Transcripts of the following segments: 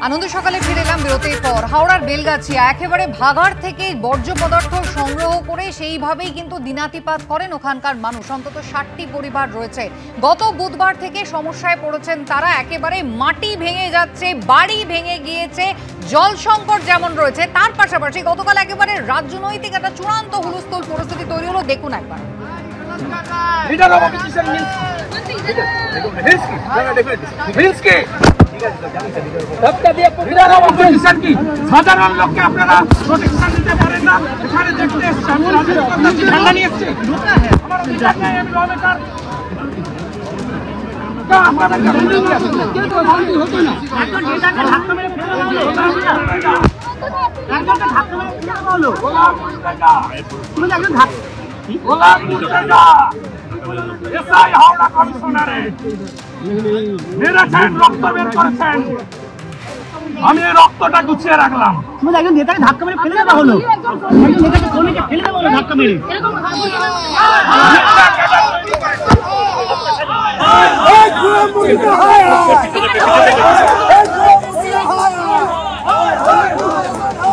আনন্দ সকালে ফিরে এলাম বিরতির পর। হাওড়ার বেলগাছিয়া একেবারে ভাগাড় থেকে বর্জ্য পদার্থ সংগ্রহ করে সেইভাবেই কিন্তু দিনাতিপাত করেন ওখানকার মানুষ। অন্তত 60টি পরিবার রয়েছে। গত বুধবার থেকে সমস্যায় পড়েছেন তারা। একেবারে মাটি ভেঙে যাচ্ছে, বাড়ি ভেঙে গিয়েছে, জল সংকট যেমন রয়েছে তার পাশাপাশি গতকাল একেবারে রাজনৈতিক একটা চূড়ান্ত হুলস্থুল পরিস্থিতি তৈরি হলো। দেখুন একবার। সাধারণ লোককে আপনারা প্রোটেকশন দিতে পারেন না। এখানে দেখতে ঠান্ডা নিয়ে এসছে হাওড়া কমিশনারে মেরেছেন, রক্ত বের করেছেন। আমি এই রক্তটা গুছিয়ে রাখলাম। একজন নেতাকে ধাক্কা মেরে ফেলে দেওয়া হলো, নেতাকে কর্মীকে ফেলে দেওয়া হলো ধাক্কা মেরে।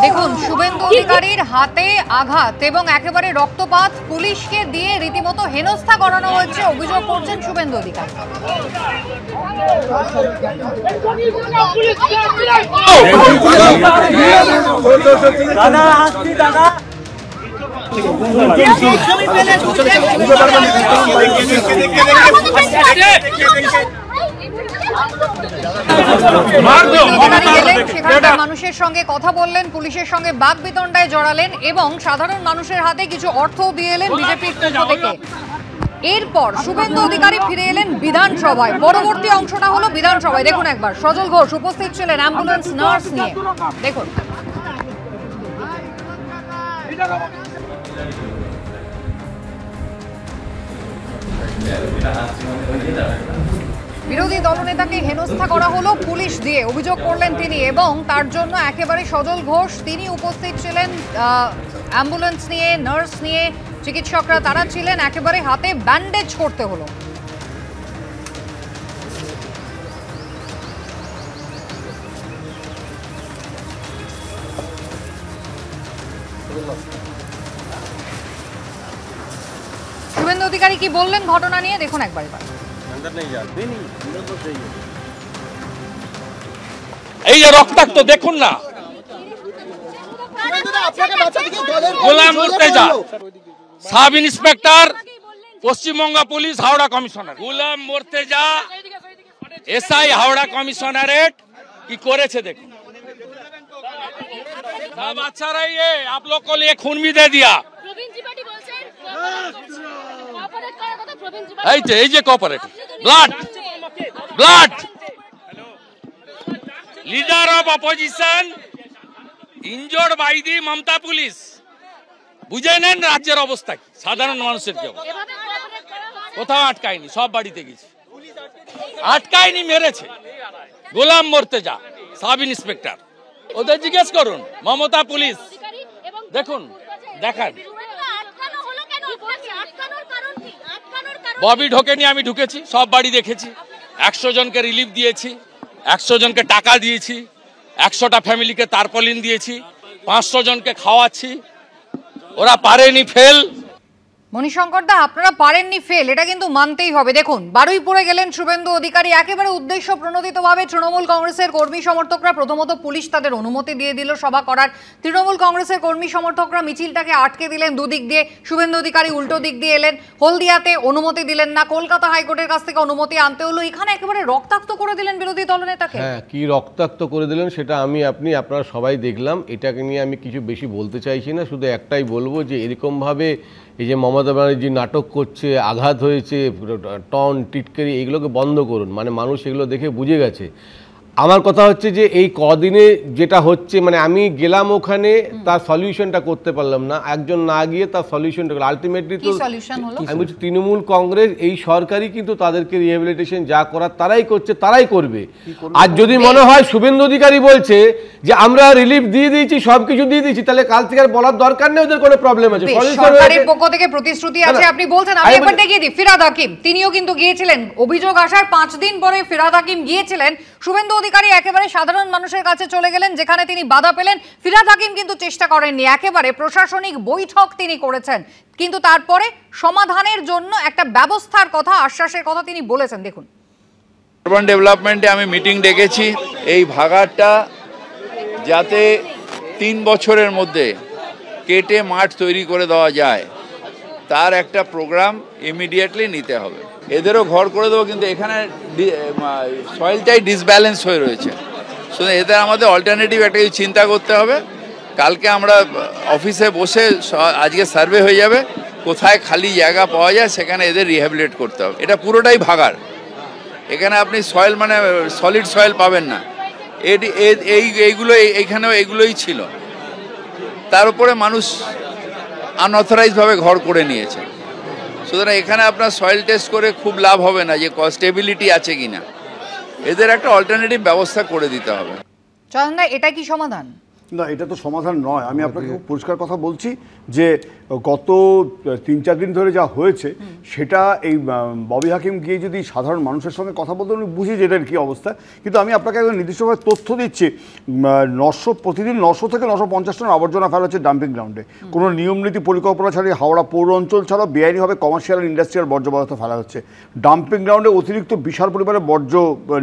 দেখুন, শুভেন্দু অধিকারীর হাতে আঘাত এবং একেবারে রক্তপাত, পুলিশকে দিয়ে রীতিমতো হেনস্থা করানো হয়েছে অভিযোগ করছেন শুভেন্দু অধিকারী। সেখানকার মানুষের সঙ্গে কথা বললেন, পুলিশের সঙ্গে বাকবিতণ্ডায় জড়ালেন এবং সাধারণ মানুষের হাতে কিছু অর্থ দিয়ে এলেন বিজেপির পক্ষ থেকে। এরপর শুভেন্দু অধিকারী ফিরে এলেন বিধানসভায়। পরবর্তী অংশটা হলো বিধানসভায়। দেখুন একবার, সজল ঘোষ উপস্থিত ছিলেন অ্যাম্বুলেন্স নার্স নিয়ে। দেখুন। বিরোধী দলনেতাকে হেনস্থা করা হলো পুলিশ দিয়ে, অভিযোগ করলেন তিনি এবং তার জন্য একেবারে সজল ঘোষ তিনি উপস্থিত ছিলেন অ্যাম্বুলেন্স নিয়ে, নার্স নিয়ে, চিকিৎসকরা তারা ছিলেন। একেবারে হাতে ব্যান্ডেজ করতে হলো। শুভেন্দু অধিকারী কি বললেন ঘটনা নিয়ে দেখুন একবার। এই যে রক্তাক্ত দেখুন না, Golam Murtaza sub inspector Paschimbanga police Howrah commissioner. Golam Murtaza SI Howrah commissionerate কি করেছে দেখুন। सब अच्छा रही है, आप लोग को लिए खून भी दे दिया। এই যে cooperative blood blood leader of opposition injured by the Mamata police. বুঝে নেন রাজ্যের অবস্থা কি, সাধারণ মানুষের কি অবস্থা। কোথাও আটকায়নি, সব বাড়িতে গেছে। আটকায়নি, মেরেছে। গোলাম মুর্তেজা সাব ইন্সপেক্টর, ওদের জিজ্ঞেস করুন। মমতা পুলিশ দেখুন, দেখান। ববি ঢোকেনি, আমি ঢুকেছি, সব বাড়ি দেখেছি। 100 জনকে রিলিফ দিয়েছি, 100 জনকে টাকা দিয়েছি, 100টা ফ্যামিলিকে তারপলিন দিয়েছি, 500 জনকে খাওয়াচ্ছি। ওরা পারেনি ফেল। মণিশঙ্কর দা, আপনারা পারেননি ফেল, এটা কিন্তু মানতেই হবে। দেখুন, বারুইপুরে গেলেন শুভেন্দু অধিকারী। একেবারে উদ্দেশ্য প্রণোদিতভাবে তৃণমূল কংগ্রেসের কর্মী সমর্থকরা, প্রথমত পুলিশ তাদের অনুমতি দিয়ে দিল সভা করার। তৃণমূল কংগ্রেসের কর্মী সমর্থকরা মিছিলটাকে আটকে দিলেন দুদিক দিয়ে। শুভেন্দু অধিকারী উল্টো দিক দিয়ে এলেন। হলদিয়াতে অনুমতি দিলেন না, কলকাতা হাইকোর্টের কাছ থেকে অনুমতি আনতে হলো। এখানে একেবারে রক্তাক্ত করে দিলেন বিরোধী দলনেতাকে। হ্যাঁ, কি রক্তাক্ত করে দিলেন সেটা আপনারা সবাই দেখলাম। এটাকে নিয়ে আমি কিছু বেশি বলতে চাইছি না, শুধু একটাই বলবো যে এরকমভাবে এই যে মমতা ব্যানার্জি নাটক করছে, আঘাত হয়েছে, টন টিটকারি, এগুলোকে বন্ধ করুন। মানে মানুষ এগুলো দেখে বুঝে গেছে। আমার কথা হচ্ছে যে এই কদিনে যেটা হচ্ছে, মানে আমি গেলাম ওখানে, তার সলিউশনটা করতে পারলাম না। একজন না গিয়ে তার সলিউশনটা আলটিমেটলি তো আমি বলছি তৃণমূল কংগ্রেস এই সরকারই কিন্তু তাদেরকে রিহ্যাবিলিটেশন যা করার তারাই করছে, তারাই করবে। আর যদি মনে হয় শুভেন্দু অধিকারী বলছে যে আমরা রিলিফ দিয়ে দিয়েছি, সবকিছু দিয়ে দিয়েছি, তাহলে কাল থেকে আর বলার দরকার নেই ওদের কোনো প্রবলেম আছে। সরকারের পক্ষ থেকে প্রতিশ্রুতি আছে, আপনি বলছেন। আমি একবার দেখিয়ে দিই, ফিরহাদ হাকিম তিনিও কিন্তু গিয়েছিলেন। অভিযোগ আসার 5 দিন পরে ফিরহাদ হাকিম গিয়েছিলেন। শুভেন্দু অধিকারী একেবারে সাধারণ মানুষের কাছে চলে গেলেন, যেখানে তিনি বাধা পেলেন। ফিরহাদ হাকিম কিন্তু চেষ্টা করেননি, একেবারে প্রশাসনিক বৈঠক তিনি করেছেন, কিন্তু তারপরে সমাধানের জন্য একটা ব্যবস্থার কথা, আশ্বাসের কথা তিনি বলেছেন। দেখুন, আরবান ডেভেলপমেন্টে আমি মিটিং ডেকেছি, এই ভাগাড়টা যাতে 3 বছরের মধ্যে কেটে মাঠ তৈরি করে দেওয়া যায় তার একটা প্রোগ্রাম ইমিডিয়েটলি নিতে হবে। এদেরও ঘর করে দেবো, কিন্তু এখানে সয়েলটাই ডিসব্যালেন্স হয়ে রয়েছে, শুধু এদের আমাদের অল্টারনেটিভ একটা কিছু চিন্তা করতে হবে। কালকে আমরা অফিসে বসে আজকে সার্ভে হয়ে যাবে, কোথায় খালি জায়গা পাওয়া যায় সেখানে এদের রিহ্যাবিলিটেট করতে হবে। এটা পুরোটাই ভাগাড়, এখানে আপনি সয়েল মানে সলিড সয়েল পাবেন না। এইগুলো এইখানেও এগুলোই ছিল, তার উপরে মানুষ আনঅথরাইজভাবে ঘর করে নিয়েছে। সুতরাং এখানে আপনার সয়েল টেস্ট করে খুব লাভ হবে না যে স্টেবিলিটি আছে কিনা, এদের একটা অল্টারনেটিভ ব্যবস্থা করে দিতে হবে। চয়নদা, এটা কি সমাধান? না, এটা তো সমাধান নয়। আমি আপনাকে খুব পরিষ্কার কথা বলছি যে গত 3-4 দিন ধরে যা হয়েছে সেটা এই ববি হাকিম গিয়ে যদি সাধারণ মানুষের সঙ্গে কথা বলতে, উনি বুঝি যে এটার কী অবস্থা। কিন্তু আমি আপনাকে একদম নির্দিষ্টভাবে তথ্য দিচ্ছি, প্রতিদিন 900 থেকে 950 টন আবর্জনা ফেলা হচ্ছে ডাম্পিং গ্রাউন্ডে। কোনো নিয়মনীতি পরিকল্পনা ছাড়িয়ে হাওড়া পৌর অঞ্চল ছাড়াও বেআইনিভাবে কমার্শিয়াল ইন্ডাস্ট্রিয়াল বর্জ্য পদার্থ ফেলা হচ্ছে। ডাম্পিং গ্রাউন্ডে অতিরিক্ত বিশাল পরিমাণে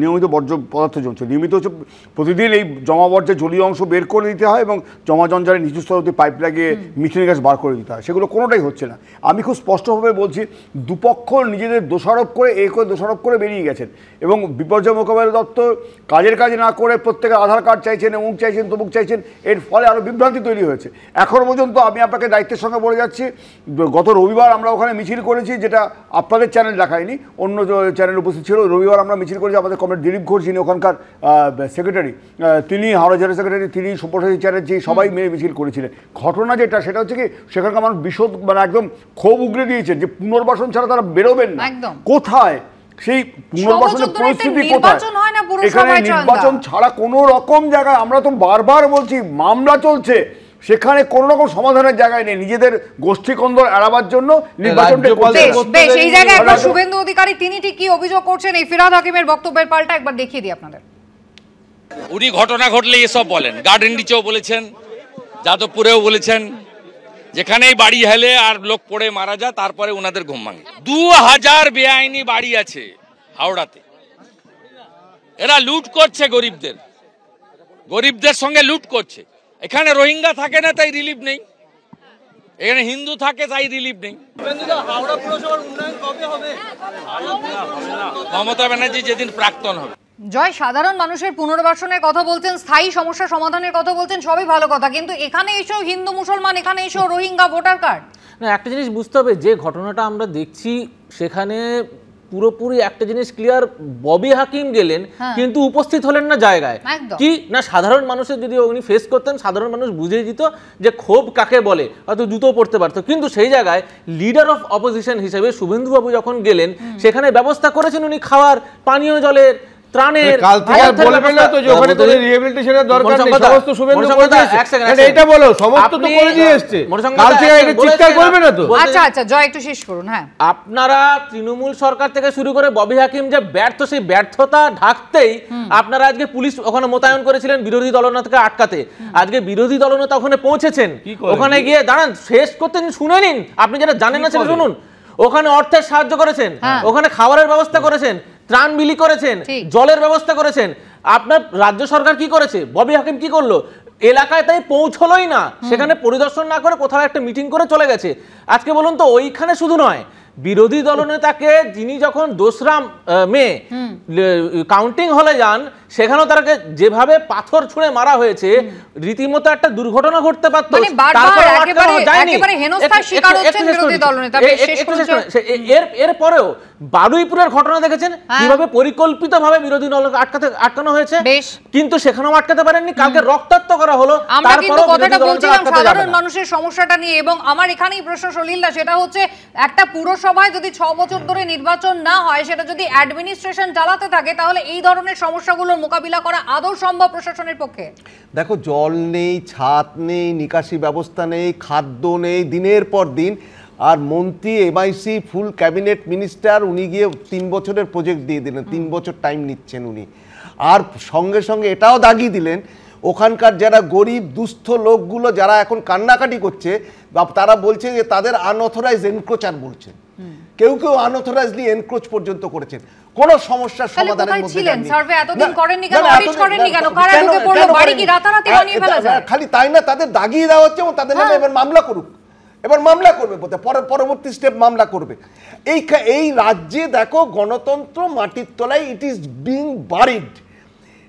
নিয়মিত বর্জ্য পদার্থ জমছে। নিয়মিত হচ্ছে প্রতিদিন এই জমা বর্জ্যের জলীয় অংশ বের করে দিতে হয় এবং জমা জঞ্জালের নিচু স্তর অবধি পাইপ লাগিয়ে মিথেন গ্যাস বার করে দিতে হয়, সেগুলো কোনোটাই হচ্ছে না। আমি খুব স্পষ্টভাবে বলছি, দুপক্ষ নিজেদের দোষারোপ করে দোষারোপ করে বেরিয়ে গেছেন এবং বিপর্যয় মোকাবিলা দপ্তর কাজের কাজ না করে প্রত্যেকের আধার কার্ড চাইছেন, অমুক চাইছেন, তমুক চাইছেন। এর ফলে আরও বিভ্রান্তি তৈরি হয়েছে। এখনও পর্যন্ত আমি আপনাকে দায়িত্বের সঙ্গে বলে যাচ্ছি, গত রবিবার আমরা ওখানে মিছিল করেছি, যেটা আপনাদের চ্যানেল দেখায়নি, অন্য চ্যানেল উপস্থিত ছিল। রবিবার আমরা মিছিল করেছি, আমাদের কমরেড দিলীপ ঘোষ যিনি ওখানকার সেক্রেটারি, তিনি হাওড়া জেলা সেক্রেটারি, তিনি সব্যসাচী চ্যাটার্জি, সবাই মিলে মিছিল করেছিলেন। ঘটনা যেটা সেটা হচ্ছে কি, সেখানকার মানুষ বিশদ মানে একদম ক্ষোভ উগড়ে দিয়েছেন যে পুনর্বাসন ছাড়া তারা বেরোবেন না। কোথায় সেই পুনর্বাসনের পরিস্থিতি, কোথায়? এখানে নির্বাচন ছাড়া কোনো রকম জায়গায়, আমরা তো বারবার বলছি, মামলা চলছে, সেখানে কোনো রকম সমাধানের জায়গায় নেই। নিজেদের গোষ্ঠীকন্দল এড়াবার জন্য নির্বাচনটা এই জায়গায় একবার শুভেন্দু অধিকারী তিনি ঠিক কি অভিযোগ করছেন এই ফিরহাদ হাকিমের বক্তব্যের পাল্টা একবার দেখিয়ে দিই আপনাদের। উনি ঘটনা ঘটলে এসব বলেন, গার্ডেন রিচেও বলেছেন, যাদবপুরেও বলেছেন, যেখানেই বাড়ি হেলে আর লোক পড়ে মারা যায় তারপরে ওনাদের ঘুম ভাঙে। 2000 বেআইনি বাড়ি আছে হাওড়াতে, এরা লুট করছে গরিবদের সঙ্গে লুট করছে। এখানে রোহিঙ্গা থাকে না তাই রিলিফ নেই, এখানে হিন্দু থাকে তাই রিলিফ নেই। মমতা ব্যানার্জি যেদিন প্রাক্তন হবে। জয়, সাধারণ মানুষের পুনর্বাসনের কথা বলছেন, স্থায়ী সমস্যা সমাধানের কথা বলছেন, সবই ভালো কথা, কিন্তু এখানে এসেও হিন্দু মুসলমান, এখানে এসেও রোহিঙ্গা ভোটার কার্ড। না, একটা জিনিস বুঝতে হবে, যে ঘটনাটা আমরা দেখছি সেখানে পুরোপুরি একটা জিনিস ক্লিয়ার, ববি হাকিম গেলেন কিন্তু উপস্থিত হলেন না জায়গায়। কি না, সাধারণ মানুষের যদি উনি ফেস করতেন, সাধারণ মানুষ বুঝিয়ে দিত যে ক্ষোভ কাকে বলে, হয়তো জুতো পড়তে পারতো। কিন্তু সেই জায়গায় লিডার অফ অপোজিশন হিসেবে শুভেন্দুবাবু যখন গেলেন, সেখানে ব্যবস্থা করেছেন উনি খাওয়ার, পানীয় জলের, ত্রাণের। কাল থেকে বলবেন না তো যে ওখানে তো রিহ্যাবিলিটেশনের দরকার নেই, সমস্ত শুভেন্দু করে দিয়েছে। এটা বলো, সমস্ত তো করে দিয়ে এসেছে, কাল থেকে এটা চিৎকার করবে না তো। আচ্ছা আচ্ছা জয়, একটু শেষ করুন। হ্যাঁ, আপনারা তৃণমূল সরকার থেকে শুরু করে ববি হাকিম যে ব্যর্থ, সেই ব্যর্থতা ঢাকতেই আপনারা আজকে পুলিশ ওখানে মোতায়েন করেছিলেন বিরোধী দলনেতাকে আটকাতে। আজকে বিরোধী দলনেতা ওখানে পৌঁছেছেন, ওখানে গিয়ে দাঁড়ান, শেষ করতে শুনে নিন, আপনি যেটা জানেন না সেটা শুনুন। ওখানে অর্থের সাহায্য করেছেন, ওখানে খাবারের ব্যবস্থা করেছেন, ত্রাণ বিলি করেছেন, জলের ব্যবস্থা করেছেন। আপনার রাজ্য সরকার কি করেছে, ববি হাকিম কি করলো? এলাকায় তাই পৌঁছলোই না, সেখানে পরিদর্শন না করে কোথাও একটা মিটিং করে চলে গেছে। আজকে বলুন তো, ওইখানে শুধু নয়, বিরোধী দলনেতাকে যিনি যখন 2রা মে কাউন্টিং হলে যান, সেখানেও তাকে যেভাবে পাথর ছুঁড়ে মারা হয়েছে, রীতিমতো একটা দুর্ঘটনা ঘটতে পারত। এরপরেও বারুইপুরের ঘটনা দেখেছেন কিভাবে পরিকল্পিতভাবে বিরোধী দলকে আটকানো হয়েছে, কিন্তু সেখানেও আটকাতে পারেননি। কালকে রক্তাক্ত করা হলো। আমরা কিন্তু কথাটা বলছিলাম সাধারণ মানুষের সমস্যাটা নিয়ে, এবং আমার এখানেই প্রশ্ন সলিলদা, সেটা হচ্ছে একটা পুরসভায় যদি 6 বছর ধরে নির্বাচন না হয়, সেটা যদি অ্যাডমিনিস্ট্রেশন চালাতে থাকে, তাহলে এই ধরনের সমস্যাগুলোর মোকাবিলা করা আদৌ সম্ভব প্রশাসনের পক্ষে? দেখো, জল নেই, ছাদ নেই, নিকাশি ব্যবস্থা নেই, খাদ্য নেই, দিনের পর দিন। আর মন্ত্রী এমআইসি ফুল ক্যাবিনেট মিনিস্টার, উনি গিয়ে 3 বছরের প্রজেক্ট দিয়ে দিলেন, 3 বছর টাইম নিচ্ছেন উনি। আর সঙ্গে সঙ্গে এটাও দাগিয়ে দিলেন ওখানকার যারা গরিব দুস্থ লোকগুলো যারা এখন কান্নাকাটি করছে তারা বলছে যে তাদের আনঅথরাইজ এনক্রোচার বলছে, কেউ কেউ আনঅথরাইজলি এনক্রোচ পর্যন্ত করেছেন। কোন সমস্যার সমাধানের মধ্যে ছিলেন। সার্ভে এতদিন করেননি কেন, অডিট করেননি কেন, কারা ঢুকে পড়লো, বাড়ি কি রাতারাতি বানিয়ে ফেলা যায়? খালি তাই না, তাদের দাগিয়ে দেওয়া হচ্ছে এবং তাদের নামে এবার মামলা করুক, এবার মামলা করবে, পরবর্তী স্টেপ মামলা করবে। এই রাজ্যে দেখো গণতন্ত্র মাটির তলায়, it is being buried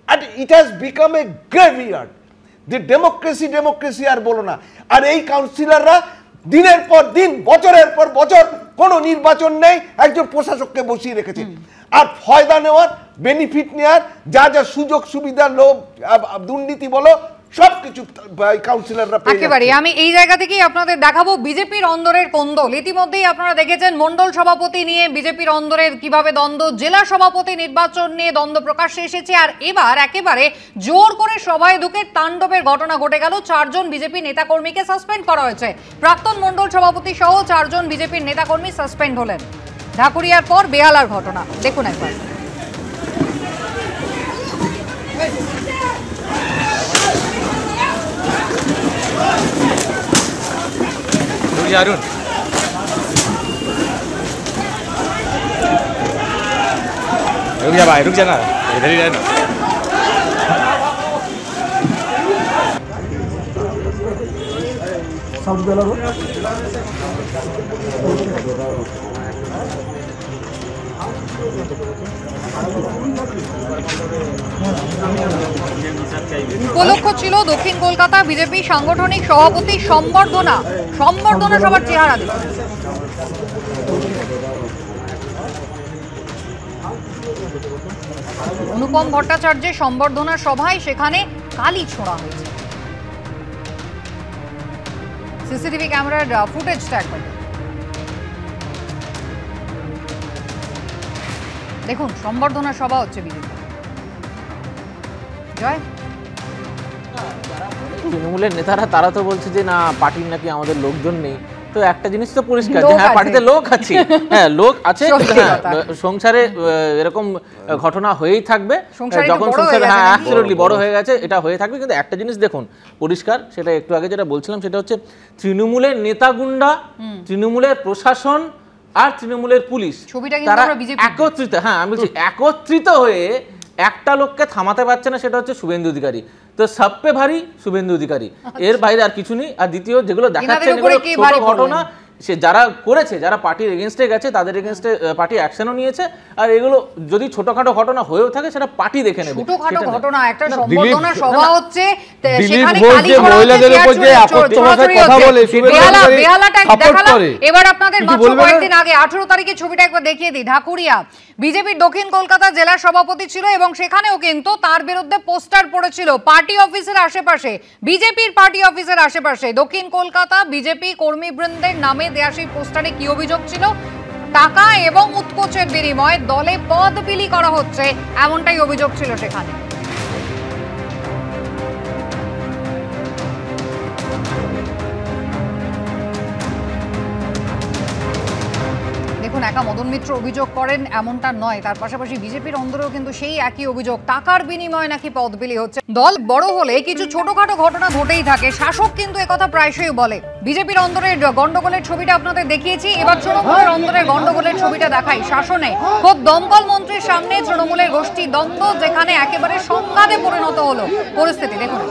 and it has become a graveyard. The democracy আর বলো না। আর এই কাউন্সিলররা দিনের পর দিন বছরের পর বছর কোনো নির্বাচন নেই, একজন প্রশাসককে বসিয়ে রেখেছে। আর ফয়দা নেওয়ার, বেনিফিট নেওয়ার, যা যা সুযোগ সুবিধা, লোভ, দুর্নীতি বলো, সবকিছু কাউন্সিলররা পেয়ে যাচ্ছে। একেবারে আমি এই জায়গা থেকেই আপনাদের দেখাবো বিজেপির অন্দরের কোন্দল। ইতিমধ্যেই আপনারা দেখেছেন মন্ডল সভাপতি নিয়ে বিজেপির অন্দরের কিভাবে দ্বন্দ্ব, জেলা সভাপতি নির্বাচন নিয়ে দ্বন্দ্ব প্রকাশ্যে এসেছে। আর এবার একেবারে জোর করে সভায় ঢুকে তাণ্ডবের ঘটনা ঘটে গেল। 4 জন বিজেপি নেতাকর্মীকে সাসপেন্ড করা হয়েছে। প্রাক্তন মন্ডল সভাপতি সহ 4 জন বিজেপির নেতাকর্মী সাসপেন্ড হলেন। ঢাকুরিয়ার পর বেহালার ঘটনা দেখুন একবার। अरुण रुक जा भाई, रुक जा ना, इधर ही रहना। উপলক্ষ ছিল দক্ষিণ কলকাতা বিজেপি সাংগঠনিক সভাপতি সম্বর্ধনা সভার চেহারা দেখুন। অনুপম ভট্টাচার্যের সম্বর্ধনা সভায় সেখানে কালি ছোঁড়া হয়েছে। সিসিটিভি ক্যামেরার ফুটেজটা একবার দেখুন। সম্বর্ধনা সভা হচ্ছে বিজেপি। জয় তৃণমূলের নেতারা তারা তো বলছে যে না পার্টির নাকি আমাদের লোকজন নেই। তো একটা জিনিস তো পরিষ্কার যে হ্যাঁ পার্টিতে লোক আছে, হ্যাঁ লোক আছে, সংসারে এরকম ঘটনা হয়েই থাকবে। যখন সংসারে হ্যাঁ অ্যাবসলিউটলি বড় হয়ে গেছে এটা হয়ে থাকবে। কিন্তু একটা জিনিস দেখুন পরিষ্কার, সেটা একটু আগে যেটা বলছিলাম সেটা হচ্ছে তৃণমূলের নেতাগুন্ডা, তৃণমূলের প্রশাসন আর তৃণমূলের পুলিশ তারা একত্রিত, হ্যাঁ আমি বলছি একত্রিত হয়ে একটা লোককে থামাতে পারছে না, সেটা হচ্ছে শুভেন্দু অধিকারী। তো সবপে ভারী শুভেন্দু অধিকারী, এর বাইরে আর কিছু নেই। আর দ্বিতীয় যেগুলো দেখাচ্ছে ছোট ঘটনা, সে যারা করেছে, যারা পার্টির এগেনস্টে গেছে তাদের এগেনস্টে পার্টি অ্যাকশনও নিয়েছে। আর এগুলো যদি ছোটখাটো ঘটনা হয়েও থাকে সেটা পার্টি দেখে নেবে। ছোটখাটো ঘটনা, একটা সম্বর্ধনা সভা হচ্ছে, সেখানে কালি মহিলাদের উপর যে আপত্তি ভাষায় কথা বলে বেহালাটা দেখালাম। এবার আপনাদের মাত্র কয়েকদিন আগে 18 তারিখে ছবিটা একবার দেখিয়ে দিই। ঢাকুরিয়া বিজেপির দক্ষিণ কলকাতা জেলা সভাপতি ছিল এবং সেখানেও কিন্তু তার বিরুদ্ধে পোস্টার পড়েছিল পার্টি অফিসের আশেপাশে, বিজেপির পার্টি অফিসের আশেপাশে। দক্ষিণ কলকাতা বিজেপি কর্মীবৃন্দের নামে দেয়া সেই পোস্টারে কি অভিযোগ ছিল? টাকা এবং উৎকোচের বিনিময়ে দলে পদ বিলি করা হচ্ছে, এমনটাই অভিযোগ ছিল সেখানে। দেখুন একা মদন মিত্র অভিযোগ করেন এমনটা নয়, তার পাশাপাশি বিজেপির অন্দরেও কিন্তু সেই একই অভিযোগ, টাকার বিনিময়ে নাকি পদ বিলি হচ্ছে। দল বড় হলে কিছু ছোটখাটো ঘটনা ঘটেই থাকে, শাসক কিন্তু একথা প্রায়শই বলে। বিজেপির অন্দরের গন্ডগোলের ছবিটা আপনাদের দেখিয়েছি, এবার তৃণমূলের অন্দরের গন্ডগোলের ছবিটা দেখাই। শাসনে খুব দমকল মন্ত্রীর সামনে তৃণমূলের গোষ্ঠী দ্বন্দ্ব, যেখানে একেবারে সংঘাতে পরিণত হলো পরিস্থিতি দেখুন।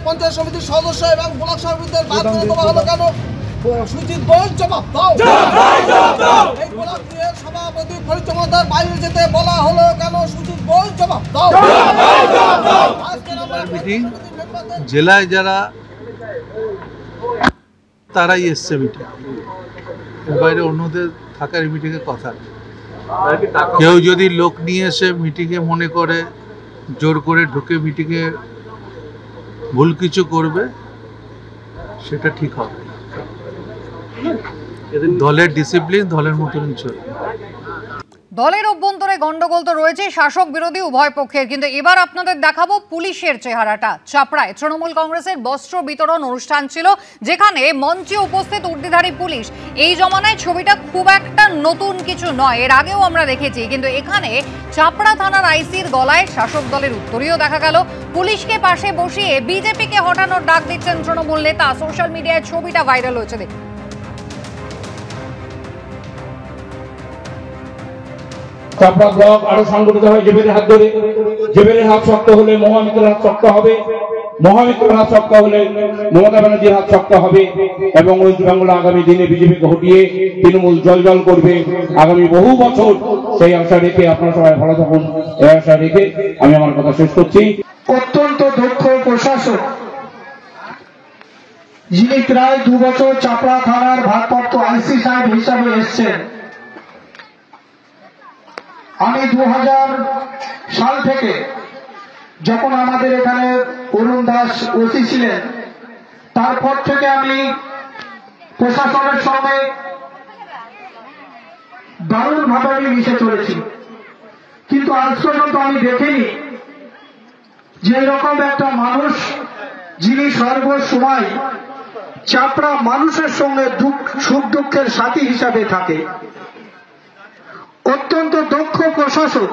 পঞ্চায়েত সমিতির সদস্য এবং ব্লক সমিতির বাদ করে দেওয়া হলো কেন? সুজিত বোস জবাব দাও। এই ব্লক সভাপতি পরিচর্যার বাইরে যেতে বলা হলো কেন? সুজিত বোস জবাব দাও। মিটিং জেলায় যারা তারাই এসছে মিটিং, এর বাইরে অন্যদের থাকার মিটিংয়ে কথা। কেউ যদি লোক নিয়ে এসে মিটিংয়ে মনে করে জোর করে ঢুকে মিটিংয়ে ভুল কিছু করবে, সেটা ঠিক হবে। দলের ডিসিপ্লিন দলের মতনই চলবে। দলের অভ্যন্তরে গন্ডগোল তো রয়েছে শাসক বিরোধী উভয় পক্ষের, কিন্তু এবার আপনাদের দেখাবো পুলিশের চেহারাটা। চাপড়ায় তৃণমূল কংগ্রেসের বস্ত্র বিতরণ অনুষ্ঠান ছিল, যেখানে মঞ্চে উপস্থিত উর্দিধারী পুলিশ। এই জমানায় ছবিটা খুব একটা নতুন কিছু নয়, এর আগেও আমরা দেখেছি, কিন্তু এখানে চাপড়া থানার আইসির গলায় শাসক দলের উত্তরীয় দেখা গেল। পুলিশকে পাশে বসিয়ে বিজেপিকে হটানোর ডাক দিচ্ছেন তৃণমূল নেতা। সোশ্যাল মিডিয়ায় ছবিটা ভাইরাল হয়েছে। দেখুন, চাপড়া ব্লক আরো সংগঠিত হয় জেবেলের হাত ধরে। জেবেলের হাত শক্ত হলে মহামিত্রের হাত শক্ত হবে, মহামিত্রের হাত শক্ত হলে মমতা ব্যানার্জির হাত শক্ত হবে, এবং ওয়েস্ট বেঙ্গল আগামী দিনে বিজেপিকে হটিয়ে তৃণমূল জল করবে আগামী বহু বছর। সেই আশা রেখে আপনারা সবাই ভালো থাকুন, এই আশা রেখে আমি আমার কথা শেষ করছি। অত্যন্ত দক্ষ প্রশাসক, যিনি প্রায় 2 বছর চাপড়া থানার ভারপ্রাপ্ত আইসি সাহেব হিসাবে এসছেন। আমি 2000 সাল থেকে, যখন আমাদের এখানে অরুণ দাস ওসি ছিলেন, তারপর থেকে আমি প্রশাসনের সঙ্গে দারুণভাবে আমি মিশে চলেছি, কিন্তু আজ পর্যন্ত আমি দেখিনি যে এরকম একটা মানুষ যিনি সর্বসময় চাপড়া মানুষের সঙ্গে সুখ দুঃখের সাথী হিসাবে থাকে। অত্যন্ত দক্ষ প্রশাসক।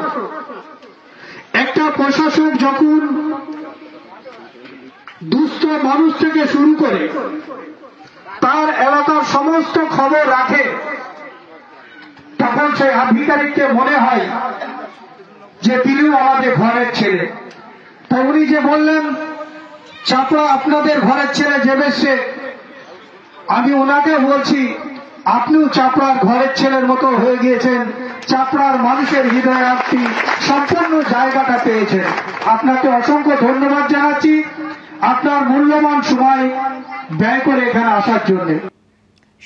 একটা প্রশাসক যখন দুস্থ মানুষ থেকে শুরু করে তার এলাকার সমস্ত খবর রাখে, তখন সেই আধিকারিককে মনে হয় যে তিনিও আমাদের ঘরের ছেলে। তা উনি যে বললেন চাপড়া আপনাদের ঘরের ছেলে জেবেশ, আমি ওনাকে বলছি আপনিও চাপড়ার ঘরের ছেলের মতো হয়ে গিয়েছেন। চাপড়ার মানুষের হৃদয়ে আপনি সম্পূর্ণ জায়গাটা পেয়েছেন। আপনাকে অসংখ্য ধন্যবাদ জানাচ্ছি আপনার মূল্যবান সময় ব্যয় করে এখানে আসার জন্য।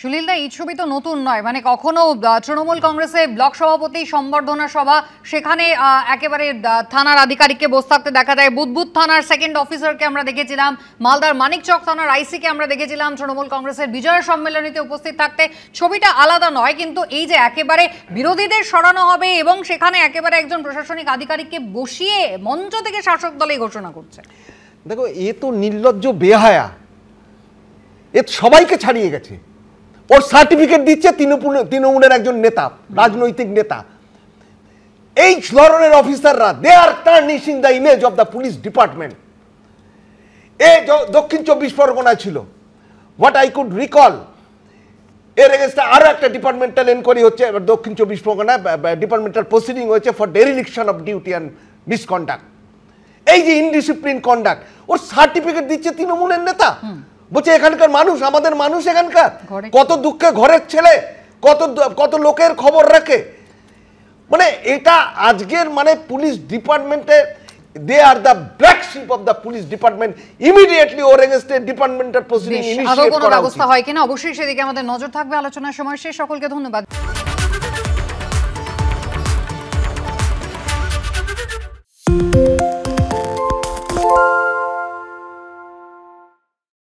সুনীলদা, এই ছবি তো নতুন নয়, মানে কখনো তৃণমূল কংগ্রেসের ব্লক সভাপতি সম্বর্ধনা সভা, সেখানে একেবারে থানার আধিকারিককে বসে থাকতে দেখা যায়। বুদবুদ থানার সেকেন্ড অফিসারকে আমরা দেখেছিলাম, মালদার মানিকচক থানার আইসিকে আমরা দেখেছিলাম তৃণমূল কংগ্রেসের বিজয় সম্মেলনীতে উপস্থিত থাকতে। ছবিটা আলাদা নয়, কিন্তু এই যে একেবারে বিরোধীদের সরানো হবে এবং সেখানে একেবারে একজন প্রশাসনিক আধিকারিককে বসিয়ে মঞ্চ থেকে শাসক দলই ঘোষণা করছে। দেখো, এ তো নির্লজ্জ বেহায়া, এ সবাইকে ছাড়িয়ে গেছে। ওর সার্টিফিকেট দিচ্ছে তৃণমূলের একজন নেতা, রাজনৈতিক নেতা। এই ধরনের অফিসাররা, they are tarnishing the image of the police department. এ দক্ষিণ 24 পরগনায় ছিল, হোয়াট আই কুড রিকল, এর এগেন্স্টে আরো একটা ডিপার্টমেন্টাল এনকোয়ারি হচ্ছে দক্ষিণ 24 পরগনায়, ডিপার্টমেন্টাল প্রসিডিং হয়েছে for dereliction of duty and misconduct. এই যে ইনডিসিপ্লিন কন্ডাক্ট, ওর সার্টিফিকেট দিচ্ছে তৃণমূলের নেতা, বলছে এখানকার মানুষ, আমাদের মানুষ এখানকার, কত দুঃখে ঘরের ছেলে, কত লোকের খবর রাখে। মানে এটা আজকের মানে পুলিশ ডিপার্টমেন্টে, they are the black sheep of the police department. Immediately ওর এগেইনস্টে ডিপার্টমেন্টাল প্রসিডিং ইনিশিয়েট করা উচিত। ব্যবস্থা হয় কিনা অবশ্যই সেদিকে আমাদের নজর থাকবে। আলোচনার সময় শেষ, সকলকে ধন্যবাদ।